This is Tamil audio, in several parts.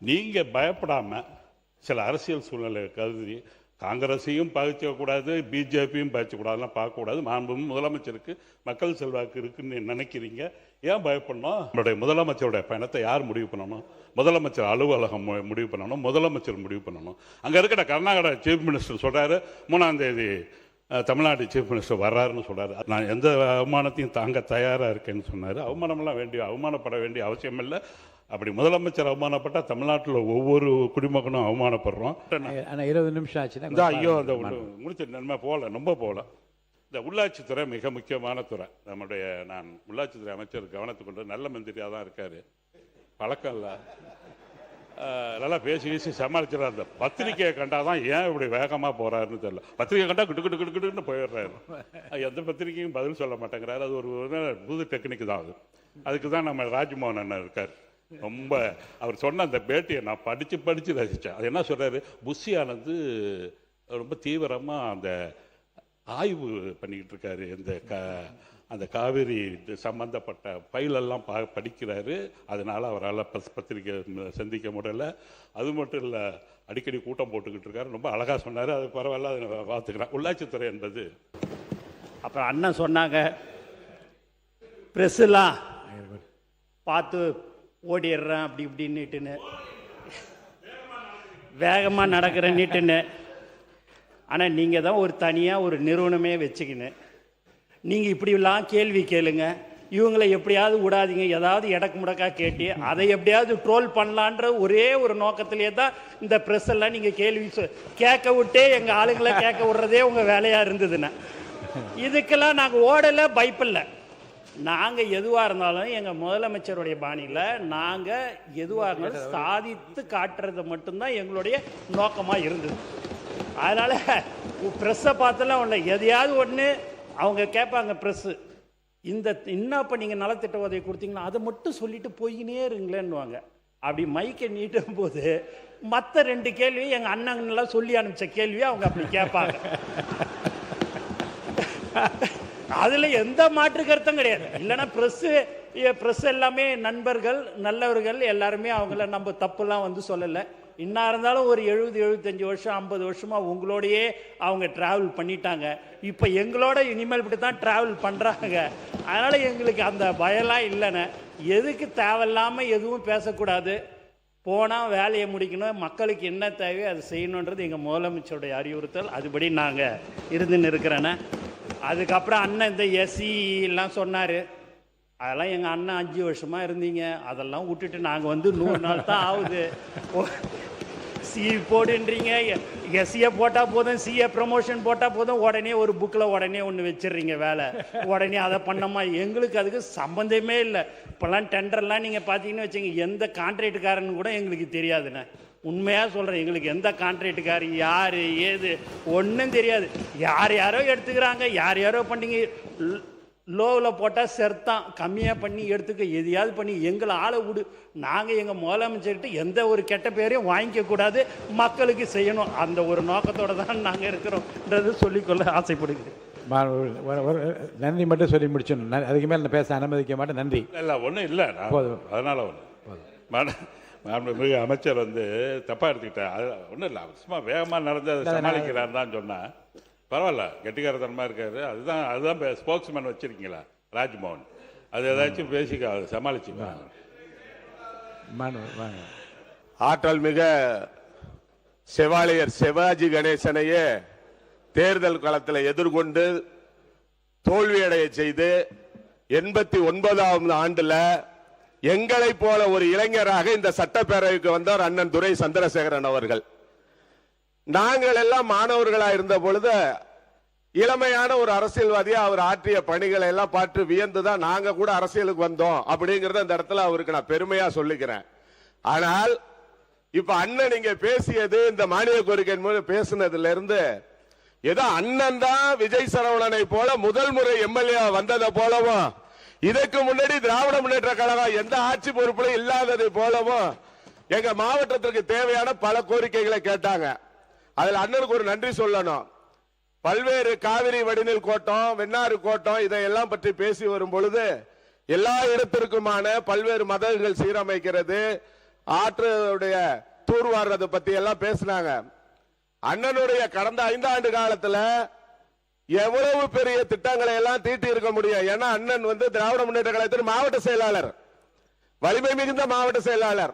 நீங்கள் பயப்படாமல் சில அரசியல் சூழ்நிலை கருதி காங்கிரஸையும் பாதிக்கக்கூடாது, பிஜேபியும் பாதிக்கக்கூடாதுலாம் பார்க்கக்கூடாது. மாண்பும் முதலமைச்சருக்கு மக்கள் செல்வாக்கு இருக்குன்னு நினைக்கிறீங்க. ஏன் பயப்படணும்? நம்மளுடைய முதலமைச்சருடைய பயணத்தை யார் முடிவு பண்ணணும்? முதலமைச்சர் அலுவலகம் முடிவு பண்ணணும், முதலமைச்சர் முடிவு பண்ணணும். அங்கே இருக்கிற கர்நாடகா சீஃப் மினிஸ்டர் சொல்கிறாரு 3ஆம் தேதி தமிழ்நாடு சீஃப் மினிஸ்டர் வர்றாருன்னு சொல்கிறாரு. நான் எந்த அவமானத்தையும் தாங்க தயாராக இருக்கேன்னு சொன்னார். அவமானப்பட வேண்டிய அவசியம் இல்லை. அப்படி முதலமைச்சர் அவமானப்பட்டால் தமிழ்நாட்டில் ஒவ்வொரு குடிமகனும் அவமானப்படுறோம். 20 நிமிஷம் ஆச்சு. ஐயோ அந்த முடிச்சு நன்மை போகல, ரொம்ப போகல. இந்த உள்ளாட்சித்துறை மிக முக்கியமான துறை. நான் உள்ளாட்சித்துறை அமைச்சர் கவனத்துக்கு கொண்டு நல்ல மந்திரியாக தான் இருக்கார், பழக்கம் இல்லை, நல்லா பேசி சமாளிச்சிடறாரு. அந்த பத்திரிக்கையை கண்டால் தான் ஏன் இப்படி வேகமாக போகிறாருன்னு தெரியல. பத்திரிக்கை கண்டால் கிட்டுக்கிட்டு போயிடுறாரு. எந்த பத்திரிக்கையும் பதில் சொல்ல மாட்டேங்கிறாரு. அது ஒரு புது டெக்னிக் தான். அதுக்கு தான் நம்ம ராஜ்மோகன் அண்ணன் இருக்கார். ரொம்ப அவர் சொன்ன அந்த பேட்டியை நான் படித்து ரசித்தேன். அது என்ன சொல்கிறாரு, புஷி ஆனந்து ரொம்ப தீவிரமாக அந்த ஆய்வு பண்ணிக்கிட்டு இருக்காரு. அந்த காவிரி சம்பந்தப்பட்ட ஃபைலெல்லாம் படிக்கிறாரு. அதனால் அவரால் பத்திரிக்கை சந்திக்க முடியல. அது மட்டும் இல்லை, அடிக்கடி கூட்டம் போட்டுக்கிட்டு இருக்காரு. ரொம்ப அழகாக சொன்னார். அது பரவாயில்ல, அதை பார்த்துக்கிறேன். உள்ளாட்சித்துறை என்பது அப்புறம் அண்ணன் சொன்னாங்க, ப்ரெஸ்ஸெல்லாம் பார்த்து ஓடிடுறேன் அப்படி இப்படின்னுட்டுன்னு, வேகமாக நடக்கிறேன்னுட்டுன்னு. ஆனால் நீங்கள் தான் ஒரு தனியாக ஒரு நிறுவனமே வச்சுக்கின்னு நீங்கள் இப்படிலாம் கேள்வி கேளுங்க, இவங்களை எப்படியாவது விடாதீங்க, ஏதாவது இடக்கு முடக்கா கேட்டு அதை எப்படியாவது ட்ரோல் பண்ணலான்ற ஒரே ஒரு நோக்கத்திலே தான் இந்த ப்ரெஸ் எல்லாம் நீங்கள் கேள்வி கேட்க விட்டே எங்கள் ஆளுங்களை கேட்க விடுறதே உங்கள் வேலையாக இருந்ததுன்னா, இதுக்கெல்லாம் நாங்கள் ஓடலை, பயப்பில்லை. நாங்கள் எதுவாக இருந்தாலும் எங்கள் முதலமைச்சருடைய பாணியில் நாங்கள் எதுவாக இருந்தாலும் சாதித்து காட்டுறது மட்டும்தான் எங்களுடைய நோக்கமாக இருந்தது. அதனால் ப்ரெஸ்ஸை பார்த்தெல்லாம் ஒன்று எதையாவது ஒன்று அவங்க கேட்பாங்க ப்ரெஸ்ஸு, இன்னும் இப்போ நீங்கள் நலத்திட்ட உதவி கொடுத்தீங்கன்னா அதை மட்டும் சொல்லிட்டு போயினே இருங்களேன்னுவாங்க. அப்படி மைக்கை நீட்டும் போது மற்ற 2 கேள்வி எங்கள் அண்ணங்கள்லாம் சொல்லி அனுப்பிச்ச கேள்வி அவங்க அப்படி கேட்பாங்க. அதில் எந்த மாற்று கருத்தும் கிடையாது. இல்லைன்னா ப்ரெஸ் எல்லாமே நண்பர்கள், நல்லவர்கள், எல்லாருமே அவங்கள நம்ம தப்புலாம் வந்து சொல்லலை. இன்னும் இருந்தாலும் ஒரு 70-75 வருஷம் 50 வருஷமாக உங்களோடையே அவங்க ட்ராவல் பண்ணிட்டாங்க. இப்போ எங்களோட இனிமேல் இப்படி தான் ட்ராவல் பண்ணுறாங்க. அதனால் எங்களுக்கு அந்த பயம்லாம் இல்லைன்னு. எதுக்கு தேவையில்லாமல் எதுவும் பேசக்கூடாது, போனால் வேலையை முடிக்கணும், மக்களுக்கு என்ன தேவையோ அதை செய்யணுன்றது எங்கள் முதலமைச்சருடைய அறிவுறுத்தல். அதுபடி நாங்கள் இருந்துன்னு இருக்கிறேன்னு. அதுக்கப்புறம் அண்ணன் இந்த எஸ்சிலாம் சொன்னார். அதெல்லாம் எங்கள் அண்ணன் 5 வருஷமாக இருந்தீங்க, அதெல்லாம் விட்டுட்டு நாங்கள் வந்து 100 நாள் தான் ஆகுது. சி போடுன்றீங்க, எஸ்சியை போட்டால் போதும், சிஏ ப்ரமோஷன் போட்டால் போதும், உடனே ஒரு புக்கில் உடனே ஒன்று வச்சிடுறீங்க வேலை, உடனே அதை பண்ணமா. எங்களுக்கு அதுக்கு சம்மந்தமே இல்லை. இப்போல்லாம் டெண்டர்லாம் நீங்கள் பார்த்தீங்கன்னு வச்சுங்க, எந்த கான்ட்ராக்டுக்காரன்னு கூட எங்களுக்கு தெரியாதுண்ணே. உண்மையாக சொல்கிறேன், எங்களுக்கு எந்த கான்ட்ராக்டுக்காரர் யார் ஏது ஒன்றும் தெரியாது. யாரோ எடுத்துக்கிறாங்க, யாரோ பண்ணிங்க. லோவில் போட்டால் செர்த்தான், கம்மியாக பண்ணி எடுத்துக்க, எதையாவது பண்ணி எங்களை ஆளை விடு. நாங்கள் எங்கள் முதலமைச்சர்கிட்ட எந்த ஒரு கெட்ட பேரையும் வாங்கிக்கக்கூடாது, மக்களுக்கு செய்யணும். அந்த ஒரு நோக்கத்தோடு தான் நாங்கள் இருக்கிறோம்ன்றது சொல்லிக்கொள்ள ஆசைப்படுகிறேன். நன்றி மட்டும் சொல்லி முடிச்சிடணும். அதுக்கு மேலே நான் பேச அனுமதிக்க மாட்டேன். நன்றி. இல்லை, ஒன்றும் இல்லை, போதும். அதனால் ஒன்று அமைச்சர் வந்து தப்பாக எடுத்துக்கிட்டேன். அது ஒன்றும் இல்லை, சும்மா வேகமாக நடந்து அதை சமாளிக்கிறான்னு தான் சொன்னேன். பரவாயில்ல, கெட்டிக்காரத்தனமாக இருக்காரு. அதுதான் ஸ்போக்ஸ்மேன் வச்சுருக்கீங்களா ராஜ்மோகன், அது ஏதாச்சும் பேசிக்க சமாளிச்சுக்கலாம். ஆற்றல் மிக செவாலியர் சிவாஜி கணேசனையே தேர்தல் களத்தில் எதிர்கொண்டு தோல்வியடைய செய்து 89ஆவது ஆண்டுல எங்களை போல ஒரு இளைஞராக இந்த சட்டப்பேரவைக்கு வந்தார் அண்ணன் துரை சந்திரசேகரன் அவர்கள். நாங்கள் எல்லாம் மாணவர்களா இருந்த பொழுது இளமையான ஒரு அரசியல்வாதியா அவர் ஆற்றிய பணிகளை எல்லாம் பார்த்து வியந்துதான் நாங்க கூட அரசியலுக்கு வந்தோம் அப்படிங்கறத இந்த இடத்துல அவருக்கு நான் பெருமையா சொல்லிக்கிறேன். ஆனால் இப்ப அண்ணன் நீங்க பேசியது, இந்த மானிய கோரிக்கை மூலம் பேசினதுல இருந்து ஏதோ அண்ணன் தான் விஜய் சரவணனை போல முதல் முறை எம்எல்ஏ வந்ததை போலவும், இதற்கு முன்னாடி திராவிட முன்னேற்ற கழகம் எந்த ஆட்சி பொறுப்புல இல்லாததை போலவும் எங்க மாவட்டத்திற்கு தேவையான பல கோரிக்கைகளை கேட்டாங்க. அதில் அண்ணனுக்கு ஒரு நன்றி சொல்லணும். பல்வேறு காவிரி வடிநில் கோட்டம், வெண்ணாறு கோட்டம், இதையெல்லாம் பற்றி பேசி வரும் பொழுது எல்லா இடத்திற்குமான பல்வேறு மதகுகள் சீரமைக்கிறது, ஆற்றுடைய தூர்வாடுறதை பத்தி எல்லாம் பேசினாங்க. அண்ணனுடைய கடந்த 5 ஆண்டு காலத்துல எவ்வளவு பெரிய திட்டங்களை எல்லாம் தீட்டி இருக்க முடியும். ஏன்னா அண்ணன் திராவிட முன்னேற்ற கழகத்தின் மாவட்ட செயலாளர், வலிமை மிகுந்த மாவட்ட செயலாளர்,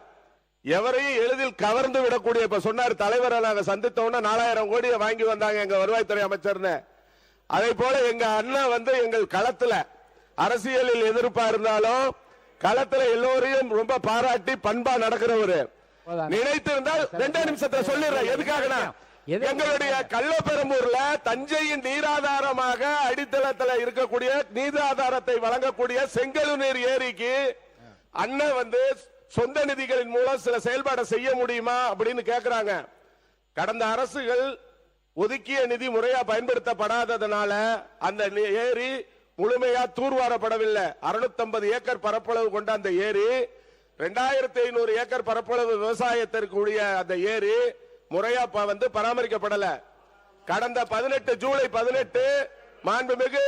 எவரையும் எளிதில் கவர்ந்து விடக்கூடிய. இப்ப சொன்னார் தலைவரை நாங்க சந்தித்தோம்னா 4000 கோடியை வாங்கி வந்தாங்க எங்க வருவாய்த்துறை அமைச்சர்னு. அதே போல எங்க அண்ணன் எங்கள் களத்துல அரசியலில் எதிர்ப்பா இருந்தாலும் களத்துல எல்லோரையும் ரொம்ப பாராட்டி பண்பா நடக்கிறவரு. நினைத்திருந்தால் 2 நிமிஷத்துல சொல்லிடுறேன் எதுக்காக. எங்களுடைய கள்ளப்பெரும்பூர்ல தஞ்சையின் நீராதாரமாக அடித்தளத்தில் இருக்கக்கூடிய நீராதாரத்தை வழங்கக்கூடிய செங்கழுநீர் ஏரிக்கு அண்ணன் சொந்த நிதிகளின் மூலம் சில செயல்பாடு செய்ய முடியுமா அப்படின்னு கேட்கிறாங்க. கடந்த அரசுகள் ஒதுக்கிய நிதி முறையா பயன்படுத்தப்படாததுனால அந்த ஏரி முழுமையா தூர்வாரப்படவில்லை. 650 ஏக்கர் பரப்பளவு கொண்ட அந்த ஏரி 2500 ஏக்கர் பரப்பளவு விவசாயத்திற்குரிய அந்த ஏரி முறையா பராமரிக்கப்படல. கடந்த 18 ஜூலை 18 மாண்புமிகு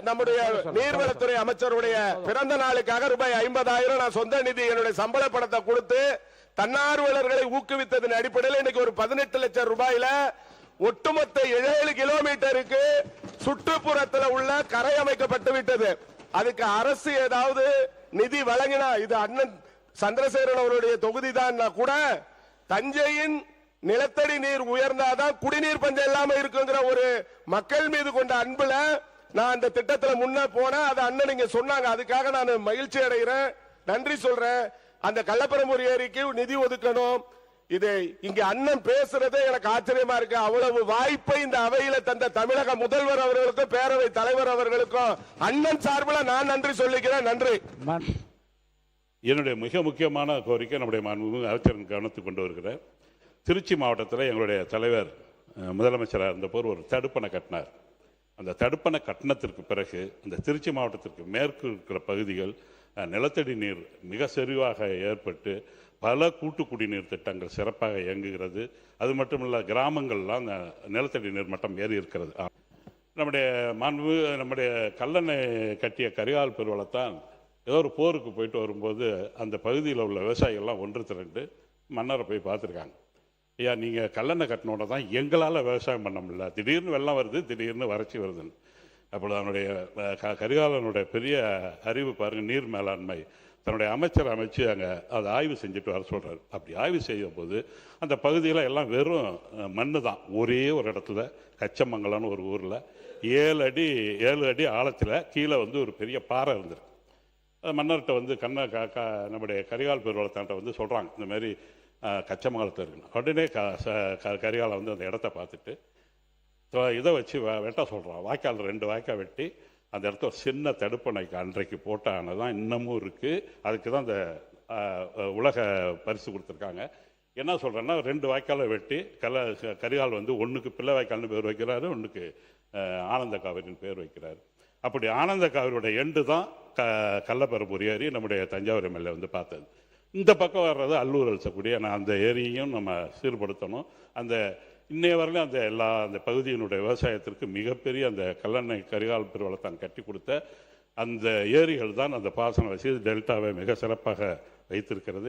நம்முடைய நீர்வளத்துறை அமைச்சருடைய பிறந்த நாளுக்காக ரூபாய் 50,000 நான் சொந்த நிதி என்னுடைய சம்பள பணத்தை கொடுத்து தன்னார்வலர்களை ஊக்குவித்ததன் அடிப்படையில் இன்னைக்கு ஒரு 18 லட்சம் ரூபாயில ஒட்டுமொத்த 7 கிலோமீட்டருக்கு சுற்றுப்புறத்தில் உள்ள கரை அமைக்கப்பட்டு விட்டது. அதுக்கு அரசு ஏதாவது நிதி வழங்கினா, இது அண்ணன் சந்திரசேகரன் அவருடைய தொகுதி தான் கூட, தஞ்சையின் நிலத்தடி நீர் உயர்ந்தாதான் குடிநீர் பஞ்சம் இல்லாம இருக்குங்கிற ஒரு மக்கள் மீது கொண்ட அன்புல நான் அந்த திட்டத்தில் முன்ன போனேன். அது அண்ணன் நீங்க சொன்னாங்க, அதுக்காக நான் மகிழ்ச்சி அடைகிறேன், நன்றி சொல்றேன். அந்த கள்ளப்பெரும்பூர் ஏரிக்கு நிதி ஒதுக்கணும். இது இங்க அண்ணன் பேசுறதே எனக்கு ஆச்சரியமா இருக்கு. அவ்வளவு வாய்ப்பை இந்த அவையில தந்த தமிழக முதல்வர் அவர்களுக்கும் பேரவை தலைவர் அவர்களுக்கும் அண்ணன் சார்பில் நான் நன்றி சொல்லிக்கிறேன். நன்றி. என்னுடைய மிக முக்கியமான கோரிக்கை நம்முடைய மாண்புமிகு அமைச்சரின் கவனத்துக்கு கொண்டு வருகிறேன். திருச்சி மாவட்டத்தில் எங்களுடைய தலைவர் முதலமைச்சராக இருந்தபோது ஒரு தடுப்பணை கட்டினார். அந்த தடுப்பணை கட்டணத்திற்கு பிறகு இந்த திருச்சி மாவட்டத்திற்கு மேற்கு இருக்கிற பகுதிகள் நிலத்தடி நீர் மிக செறிவாக ஏற்பட்டு பல கூட்டு குடிநீர் திட்டங்கள் சிறப்பாக இயங்குகிறது. அது மட்டுமல்ல, கிராமங்கள்லாம் அந்த நிலத்தடி நீர் மட்டம் ஏறி இருக்கிறது. நம்முடைய கல்லணை கட்டிய கரிகால் பெருவளத்தான் ஏதோ ஒரு போருக்கு போயிட்டு வரும்போது அந்த பகுதியில் உள்ள விவசாயிகள்லாம் ஒன்று திரண்டு மன்னரை போய் பார்த்துருக்காங்க. ஐயா, நீங்கள் கல்லணை கட்டினோட தான் எங்களால் விவசாயம் பண்ண முடியல, திடீர்னு வெள்ளம் வருது, திடீர்னு வறட்சி வருதுன்னு. அப்பொழுது அவனுடைய கரிகாலனுடைய பெரிய அறிவு பாருங்கள், நீர் மேலாண்மை. தன்னுடைய அமைச்சர் அமைச்சு அங்கே அதை ஆய்வு செஞ்சுட்டு வர சொல்கிறார். அப்படி ஆய்வு செய்யும் போது அந்த பகுதியில் எல்லாம் வெறும் மண் தான். ஒரே ஒரு இடத்துல கச்சமங்கலம்னு ஒரு ஊரில் 7 அடி ஆழத்தில் கீழே ஒரு பெரிய பாறை இருந்திருக்கு. மன்னர்கிட்ட நம்முடைய கரிகால் பெருவளத்தான்ட்ட சொல்கிறாங்க, இந்த மாதிரி கச்சமங்கலத்தில் இருக்குன்னு. உடனே கரிகாலை அந்த இடத்த பார்த்துட்டு இதை வச்சு வெட்ட சொல்கிறான். வாய்க்கால் 2 வாய்க்கால் வெட்டி அந்த இடத்துல சின்ன தடுப்பணைக்கு அன்றைக்கு போட்டான தான் இன்னமும் இருக்குது. அதுக்கு தான் அந்த உலக பரிசு கொடுத்துருக்காங்க. என்ன சொல்கிறேன்னா, 2 வாய்க்காலை வெட்டி கரிகால் ஒன்றுக்கு பிள்ளை வாய்க்கால்னு பேர் வைக்கிறாரு, ஒன்றுக்கு ஆனந்த காவிரின்னு பேர் வைக்கிறாரு. அப்படி ஆனந்த காவிரியோட எண்டு தான் கள்ளப்பெரும்பூர் ஏரி நம்முடைய தஞ்சாவூர் எம்எல்ஏ பார்த்தது. இந்த பக்கம் வர்றது அல்லூர் அல்சக்கூடிய அந்த ஏரியையும் நம்ம சீர்படுத்தணும். அந்த இன்னைய வரையிலும் அந்த பகுதியினுடைய விவசாயத்திற்கு மிகப்பெரிய அந்த கல்லணை கரிகால் பெருவளத்தான் கட்டி கொடுத்த அந்த ஏரிகள் தான் அந்த பாசன வசதி டெல்டாவை மிக சிறப்பாக வைத்திருக்கிறது.